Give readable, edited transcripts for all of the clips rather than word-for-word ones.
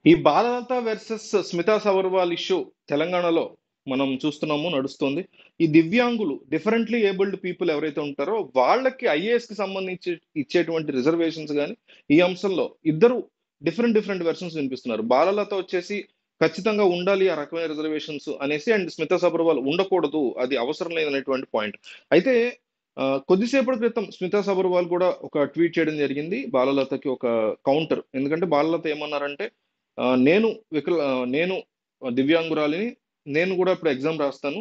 ఈ Balalatha versus Smita Sabharwal issue తెలంగాణలో మనం చూస్తున్నాము, నడుస్తుంది. ఈ దివ్యాంగులు, డిఫరెంట్లీ ఏబుల్డ్ పీపుల్ ఎవరైతే ఉంటారో వాళ్ళకి ఐఏఎస్ కి సంబంధించి ఇచ్చేటువంటి రిజర్వేషన్స్ కానీ ఈ అంశంలో ఇద్దరు డిఫరెంట్ డిఫరెంట్ వెర్షన్స్ వినిపిస్తున్నారు. బాలలత వచ్చేసి ఖచ్చితంగా ఉండాలి ఆ రకమైన రిజర్వేషన్స్ అనేసి, అండ్ స్మితా సబర్వాల్ ఉండకూడదు, అది అవసరం లేదనేటువంటి పాయింట్. అయితే కొద్దిసేపటి క్రితం స్మితా సబర్వాల్ కూడా ఒక ట్వీట్ చేయడం జరిగింది బాలలతకి ఒక కౌంటర్. ఎందుకంటే బాలలత ఏమన్నారంటే, నేను నేను దివ్యాంగురాలిని. నేను కూడా ఇప్పుడు ఎగ్జామ్ రాస్తాను.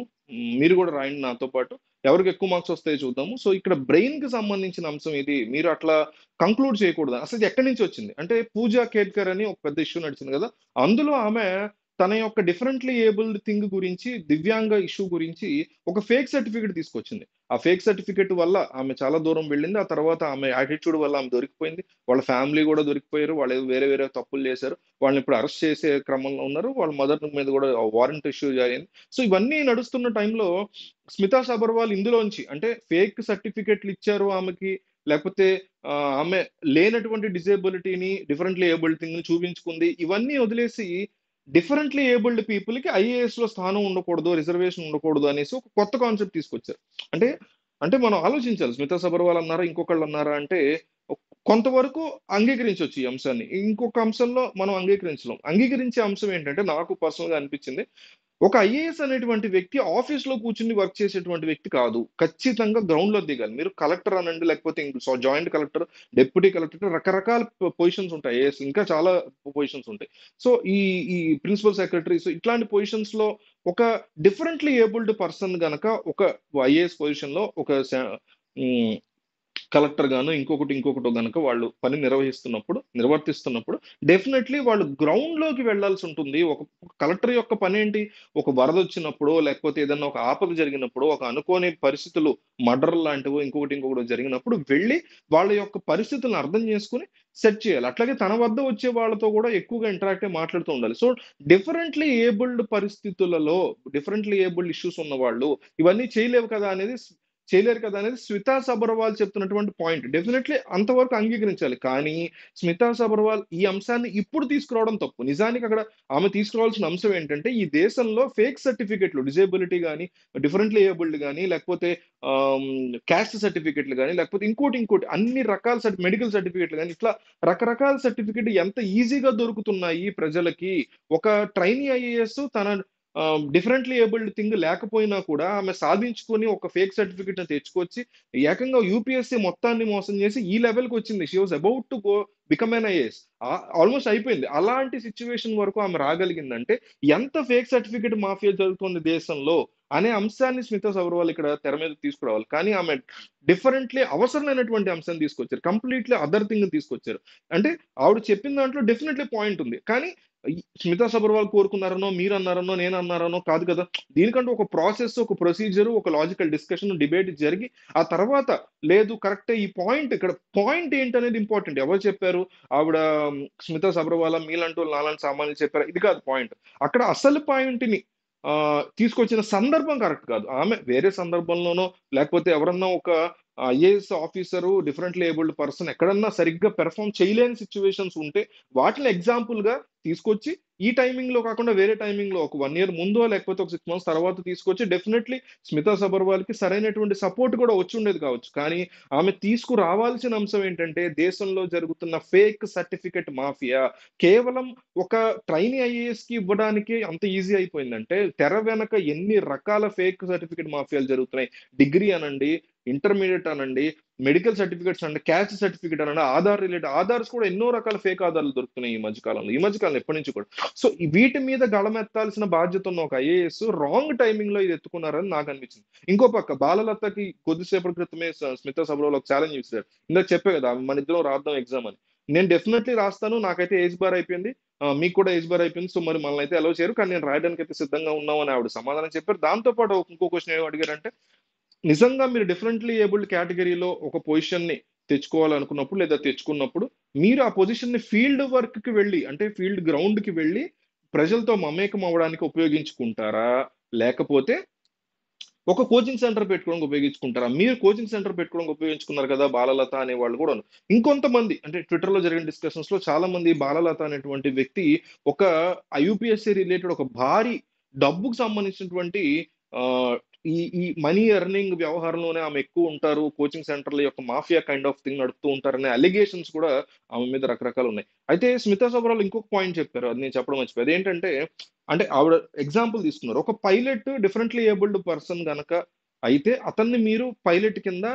మీరు కూడా రాయండి నాతో పాటు. ఎవరికి ఎక్కువ మార్క్స్ వస్తాయో చూద్దాము. సో ఇక్కడ బ్రెయిన్ కి సంబంధించిన అంశం ఇది. మీరు అట్లా కంక్లూడ్ చేయకూడదు. అసలు ఇది ఎక్కడి నుంచి వచ్చింది అంటే, పూజా కేట్కర్ అని ఒక పెద్ద ఇష్యూ నడిచింది కదా. అందులో ఆమె తన యొక్క డిఫరెంట్లీ ఏబుల్డ్ థింగ్ గురించి, దివ్యాంగ ఇష్యూ గురించి ఒక ఫేక్ సర్టిఫికేట్ తీసుకొచ్చింది. ఆ ఫేక్ సర్టిఫికేట్ వల్ల ఆమె చాలా దూరం వెళ్ళింది. ఆ తర్వాత ఆమె యాటిట్యూడ్ వల్ల ఆమె దొరికిపోయింది. వాళ్ళ ఫ్యామిలీ కూడా దొరికిపోయారు. వాళ్ళు ఏదో వేరే వేరే తప్పులు చేశారు. వాళ్ళని ఇప్పుడు అరెస్ట్ చేసే క్రమంలో ఉన్నారు. వాళ్ళ మదర్ మీద కూడా వారెంట్ ఇష్యూ జరిగింది. సో ఇవన్నీ నడుస్తున్న టైంలో స్మితా సబర్వాల్ ఇందులోంచి, అంటే ఫేక్ సర్టిఫికెట్లు ఇచ్చారు ఆమెకి, లేకపోతే ఆమె లేనటువంటి డిజేబిలిటీని, డిఫరెంట్లీ ఏబుల్డ్ థింగ్ ని చూపించుకుంది. ఇవన్నీ వదిలేసి డిఫరెంట్లీ ఏబుల్డ్ పీపుల్ కి ఐఏఎస్ లో స్థానం ఉండకూడదు, రిజర్వేషన్ ఉండకూడదు అనేసి ఒక కొత్త కాన్సెప్ట్ తీసుకొచ్చారు. అంటే అంటే మనం ఆలోచించాలి. స్మితా సబర్వాల్ అన్నారా, ఇంకొకళ్ళు అన్నారా అంటే కొంతవరకు అంగీకరించవచ్చు ఈ అంశాన్ని. ఇంకొక అంశంలో మనం అంగీకరించలేం. అంగీకరించే అంశం ఏంటంటే, నాకు పర్సనల్ గా అనిపించింది, ఒక ఐఏఎస్ అనేటువంటి వ్యక్తి ఆఫీస్ లో కూర్చుని వర్క్ చేసేటువంటి వ్యక్తి కాదు. ఖచ్చితంగా గ్రౌండ్ లో దిగాలి. మీరు కలెక్టర్ అనండి, లేకపోతే జాయింట్ కలెక్టర్, డిప్యూటీ కలెక్టర్, రకరకాల పొజిషన్స్ ఉంటాయి. ఐఏఎస్ ఇంకా చాలా పొజిషన్స్ ఉంటాయి. సో ఈ ఈ ప్రిన్సిపల్ సెక్రటరీస్ ఇట్లాంటి పొజిషన్స్ లో ఒక డిఫరెంట్లీ ఏబుల్డ్ పర్సన్ గనక ఒక ఐఏఎస్ పొజిషన్ లో ఒక కలెక్టర్ గాను ఇంకొకటో గనక వాళ్ళు పని నిర్వర్తిస్తున్నప్పుడు డెఫినెట్లీ వాళ్ళు గ్రౌండ్ లోకి వెళ్లాల్సి ఉంటుంది. ఒక కలెక్టర్ యొక్క పని ఏంటి? ఒక వరద వచ్చినప్పుడు, లేకపోతే ఏదన్నా ఒక ఆపద జరిగినప్పుడు, ఒక అనుకోని పరిస్థితులు, మర్డర్ లాంటివో ఇంకొకటి జరిగినప్పుడు వెళ్ళి వాళ్ళ యొక్క పరిస్థితులను అర్థం చేసుకుని సెట్ చేయాలి. అట్లాగే తన వద్ద వచ్చే వాళ్ళతో కూడా ఎక్కువగా ఇంటరాక్ట్ అయి మాట్లాడుతూ ఉండాలి. సో డిఫరెంట్లీ ఏబుల్డ్ పరిస్థితులలో, డిఫరెంట్లీ ఏబుల్డ్ ఇష్యూస్ ఉన్న వాళ్ళు ఇవన్నీ చేయలేరు కదా అనేది స్మితా సబర్వాల్ చెప్తున్నటువంటి పాయింట్. డెఫినెట్లీ అంతవరకు అంగీకరించాలి. కానీ స్మితా సబర్వాల్ ఈ అంశాన్ని ఇప్పుడు తీసుకురావడం తప్పు. నిజానికి అక్కడ ఆమె తీసుకురావాల్సిన అంశం ఏంటంటే, ఈ దేశంలో ఫేక్ సర్టిఫికెట్లు, డిజేబిలిటీ గానీ, డిఫరెంట్లీ ఏబుల్డ్ గానీ, లేకపోతే ఆమ్, క్యాస్ట్ సర్టిఫికెట్లు గానీ, లేకపోతే ఇంకోటి అన్ని రకాల మెడికల్ సర్టిఫికెట్లు గానీ, ఇట్లా రకరకాల సర్టిఫికెట్ ఎంత ఈజీగా దొరుకుతున్నాయి ప్రజలకి. ఒక ట్రైనీ ఐఏఎస్ తన డిఫరెంట్లీ ఏబుల్డ్ థింగ్ లేకపోయినా కూడా ఆమె సాధించుకొని ఒక ఫేక్ సర్టిఫికెట్ తెచ్చుకొచ్చి ఏకంగా యూపీఎస్సీ మొత్తాన్ని మోసం చేసి ఈ లెవెల్కి వచ్చింది. She was about to go become an IAS. Almost అయిపోయింది. అలాంటి సిచ్యువేషన్ వరకు ఆమె రాగలిగిందంటే ఎంత ఫేక్ సర్టిఫికెట్ మాఫియా జరుగుతుంది దేశంలో అనే అంశాన్ని స్మితా సబర్వాల్ ఇక్కడ తెర మీద తీసుకురావాలి. కానీ ఆమె డిఫరెంట్లీ అవసరమైనటువంటి అంశాన్ని తీసుకొచ్చారు. కంప్లీట్లీ అదర్ థింగ్ తీసుకొచ్చారు. అంటే ఆవిడ చెప్పిన దాంట్లో డెఫినెట్లీ పాయింట్ ఉంది. కానీ స్మితా సబర్వాల్ కోరుకున్నారనో, మీరు అన్నారనో, నేను అన్నారనో కాదు కదా. దీనికంటూ ఒక ప్రాసెస్, ఒక ప్రొసీజర్, ఒక లాజికల్ డిస్కషన్, డిబేట్ జరిగి ఆ తర్వాత లేదు కరెక్టే ఈ పాయింట్, ఇక్కడ పాయింట్ ఏంటనేది ఇంపార్టెంట్. ఎవరు చెప్పారు? ఆవిడ స్మితా సబర్వాల్ మీలాంటి వాళ్ళు నాలాంటి సామాన్యులు చెప్పారు, ఇది కాదు పాయింట్. అక్కడ అసలు పాయింట్ ని తీసుకొచ్చిన సందర్భం కరెక్ట్ కాదు. ఆమె వేరే సందర్భంలోనో, లేకపోతే ఎవరన్నా ఒక IAS officer, differently abled person ఎక్కడన్నా సరిగ్గా పెర్ఫామ్ చేయలేని సిచ్యువేషన్స్ ఉంటే వాటిని ఎగ్జాంపుల్ గా తీసుకొచ్చి ఈ టైమింగ్ లో కాకుండా వేరే టైమింగ్ లో ఒక 1 year ముందో, లేకపోతే ఒక 6 months తర్వాత తీసుకొచ్చి డెఫినెట్లీ స్మితా సబర్వాల్ కి సరైనటువంటి సపోర్ట్ కూడా వచ్చి ఉండేది కావచ్చు. కానీ ఆమె తీసుకురావాల్సిన అంశం ఏంటంటే, దేశంలో జరుగుతున్న ఫేక్ సర్టిఫికెట్ మాఫియా కేవలం ఒక ట్రైనీ ఐఏఎస్ కి ఇవ్వడానికి అంత ఈజీ అయిపోయిందంటే, తెర వెనక ఎన్ని రకాల ఫేక్ సర్టిఫికెట్ మాఫియాలు జరుగుతున్నాయి. డిగ్రీ అనండి, ఇంటర్మీడియట్ అనండి, మెడికల్ సర్టిఫికేట్స్ అండి, క్యాస్ట్ సర్టిఫికేట్ అనండి, ఆధార్స్ కూడా ఎన్నో రకాల ఫేక్ ఆధారాలు దొరుకుతున్నాయి ఈ మధ్యకాలంలో ఎప్పటి నుంచి కూడా. సో వీటి మీద గళమెత్తాల్సిన బాధ్యత ఉన్న ఒక ఐఏఎస్ రాంగ్ టైమింగ్ లో ఇది ఎత్తుకున్నారని నాకు అనిపించింది. ఇంకో పక్క బాలలతకి కొద్దిసేపటి క్రితమే స్మితా సభలో ఒక ఛాలెంజ్ ఇచ్చారు. ఇందాక చెప్పే కదా, మన ఇద్దరం రాద్దాం ఎగ్జామ్ అని. నేను డెఫినెట్లీ రాస్తాను, నాకైతే ఏజ్ బార్ అయిపోయింది, మీకు కూడా ఏజ్ బార్ అయిపోయింది, సో మరి మనల్ని అయితే అలౌ చేయరు, కానీ నేను రాయడానికి అయితే సిద్ధంగా ఉన్నాం అని ఆవిడ సమాధానం చెప్పారు. దాంతో పాటు ఇంకో క్వశ్చన్ ఏమి అడిగారంటే, నిజంగా మీరు డిఫరెంట్లీ ఏబుల్డ్ కేటగిరీలో ఒక పొజిషన్ ని తెచ్చుకోవాలనుకున్నప్పుడు, లేదా తెచ్చుకున్నప్పుడు, మీరు ఆ పొజిషన్ ని ఫీల్డ్ వర్క్ కి వెళ్ళి, అంటే ఫీల్డ్ గ్రౌండ్ కి వెళ్ళి ప్రజలతో మమేకం అవ్వడానికి ఉపయోగించుకుంటారా? లేకపోతే ఒక కోచింగ్ సెంటర్ పెట్టుకోవడానికి ఉపయోగించుకుంటారా? మీరు కోచింగ్ సెంటర్ పెట్టుకోవడానికి ఉపయోగించుకున్నారు కదా! బాలలత అనే వాళ్ళు గూడాను. ఇంకొంతమంది అంటే ట్విట్టర్‌లో జరిగిన డిస్కషన్స్‌లో చాలా మంది బాలలత అనేటువంటి వ్యక్తి ఒక యూపీఎస్‌సీ రిలేటెడ్ ఒక భారీ డబ్బుకు సంబంధించినటువంటి ఆహ్, ఈ మనీ ఎర్నింగ్ వ్యవహారంలోనే ఆమె ఎక్కువుంటారు. కోచింగ్ సెంటర్‌ల యొక్క మాఫియా కైండ్ ఆఫ్ థింగ్ నడుపుతూ ఉంటారనే అలిగేషన్స్ కూడా ఆమె మీద రకరకాలున్నాయి. అయితే స్మితా సబర్వాల్ ఇంకొక పాయింట్ చెప్పారు. అది నేను చెప్పడం మర్చిపోయా. అదేంటంటే అంటే ఆవిడ ఎగ్జాంపుల్ తీసుకున్నారు. ఒక పైలట్ డిఫరెంట్‌లీ ఏబుల్డ్ పర్సన్ గనక అయితే అతన్ని మీరు పైలట్ కింద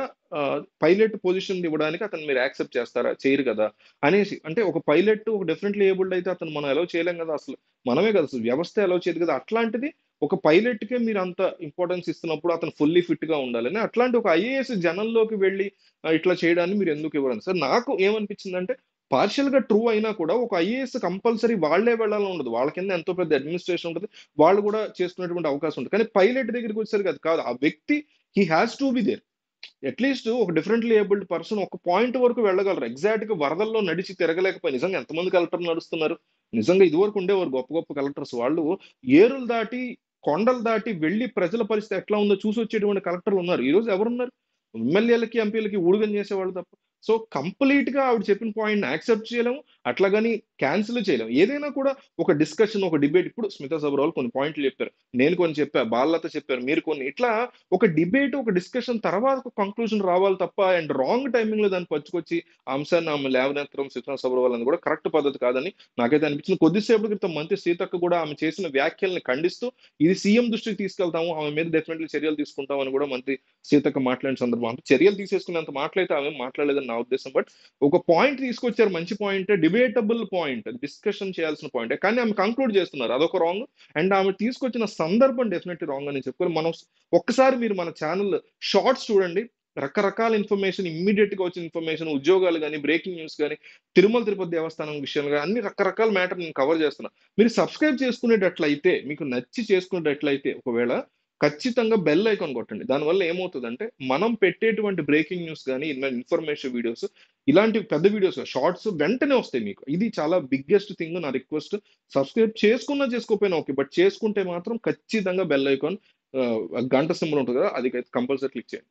పైలట్ పొజిషన్ ఇవ్వడానికి అతన్ని మీరు యాక్సెప్ట్ చేస్తారా? చేయరు గదా! అనేసి అంటే ఒక పైలట్ ఒక డిఫరెంట్‌లీ ఏబుల్డ్ అయితే అతన్ని మనం అలౌ చేయలేం గదా! అసలు. మనమే గదా! అసలు వ్యవస్థే అలౌ చేయదు గదా! అట్లాంటిది ఒక పైలట్‌కే మీరంత ఇంపార్టెన్స్ ఇస్తున్నప్పుడు అతను ఫుల్లీ ఫిట్‌గా ఉండాలని. అట్లాంటి ఒక ఐఏఎస్ జనంలోకి వెళ్లి ఇట్లా చేయడాన్ని మీరు ఎందుకు ఇవ్వరని సార్ నాకు ఏమనిపించిందంటే పార్షియల్‌గా ట్రూ అయినా కూడా ఒక ఐఏఎస్ కంపల్సరీ వాళ్ళే వెళ్ళాలని ఉండదు. వాళ్ళ కింద ఎంతో పెద్ద అడ్మినిస్ట్రేషన్ ఉంటది. వాళ్ళు గూడా చేసుకునేటువంటి అవకాశం ఉంటది. కానీ పైలట్ దగ్గరికొచ్చేసరికి అది కాదు. ఆ వ్యక్తి he has to be there. At least ఒక డిఫరెంట్‌లీ ఏబుల్డ్ పర్సన్ ఒక పాయింట్ వరకు వెళ్ళగలరు. ఎగ్జాక్ట్‌గా వరదల్లో నడిచి తిరగలేకపోయి నిజంగా ఎంతమంది కలెక్టర్లు నడుస్తున్నారు? నిజంగా ఇదివరకు ఉండేవారు గొప్ప గొప్ప కలెక్టర్స్. వాళ్ళు ఏరులు దాటి, కొండలు దాటి వెళ్లి ప్రజల పరిస్థితి ఎట్లా ఉందో చూసొచ్చేటువంటి కలెక్టర్లు ఉన్నారు. ఈరోజు ఎవరున్నారు? ఎమ్మెల్యేలకి, ఎంపీలకి ఊడిగం చేసేవాళ్ళు తప్ప. సో, కంప్లీట్‌గా ఆవిడ చెప్పిన పాయింట్‌ని యాక్సెప్ట్ చేయలేము. అట్లాగని కాన్సెల్ చేయలేము. ఏదైనా కూడా ఒక డిస్కషన్, ఒక డిబేట్ ఇప్పుడు స్మితా సబర్వాల్ కొన్ని పాయింట్లు చెప్పారు. నేను కొన్ని చెప్పా. బాలలత చెప్పారు. మీరు కొన్ని. ఇట్లా ఒక డిబేట్, ఒక డిస్కషన్ తర్వాత ఒక కంక్లూజన్ రావాలి తప్ప అండ్ రాంగ్ టైమింగ్‌లో దాన్ని పట్టుకొచ్చి ఆ అంశాన్ని ఆమె లేవనెత్తడం స్మితా సబర్వాల్ అనేది కూడా కరెక్ట్ పద్ధతి కాదని నాకైతే అనిపించింది. కొద్దిసేపటి క్రితం మంత్రి సీతక్క కూడా ఆమె చేసిన వ్యాఖ్యల్ని ఖండిస్తూ ఇది సీఎం దృష్టికి తీసుకెళ్తాము. ఆమె మీద డెఫినెట్‌లీ చర్యలు తీసుకుంటాం అని కూడా మంత్రి సీతక్క మాట్లాడిన సందర్భం. అంటే చర్యలు తీసేసుకునేంత మాటలైతే ఆమె మాట్లాడలేదని నా ఉద్దేశం. బట్ ఒక పాయింట్ తీసుకొచ్చారు మంచి పాయింటే. Debatable point. డిస్కషన్ చేయాల్సిన పాయింటే. కానీ ఆమె కంక్లూడ్ చేస్తున్నారు. అదొక రాంగ్. అండ్ ఆమె తీసుకొచ్చిన సందర్భం డెఫినెట్‌లీ రాంగ్ అని చెప్పుకోవాలి. మనం ఒక్కసారి మీరు మన ఛానెల్ షార్ట్స్ చూడండి. రకరకాల ఇన్ఫర్మేషన్ ఇమ్మీడియేట్‌గా వచ్చిన ఇన్ఫర్మేషన్, ఉద్యోగాలు గాని, బ్రేకింగ్ న్యూస్ గాని, తిరుమల తిరుపతి దేవస్థానం విషయంలో గాని, అన్ని రకరకాల మ్యాటర్ నేను కవర్ చేస్తున్నా. మీరు సబ్స్క్రైబ్ చేసుకునేటట్లయితే, మీకు నచ్చి చేసుకునేటట్లయితే ఒకవేళ ఖచ్చితంగా బెల్ ఐకాన్ కొట్టండి. దానివల్ల ఏమవుతదంటే, మనం పెట్టేటువంటి బ్రేకింగ్ న్యూస్ గాని, ఇన్ఫర్మేషన్ వీడియోస్ ఇలాంటి పెద్ద వీడియోస్ షార్ట్స్ వెంటనే వస్తాయి మీకు. ఇది చాలా బిగ్గెస్ట్ థింగ్ నా రిక్వెస్ట్. సబ్స్క్రైబ్ చేసుకున్నా చేసుకోకపోయినా ఓకే. బట్ చేసుకుంటే మాత్రం ఖచ్చితంగా బెల్ ఐకాన్ గంట సింబల్ ఉంటది కదా! అది కంపల్సరీ క్లిక్ చేయండి.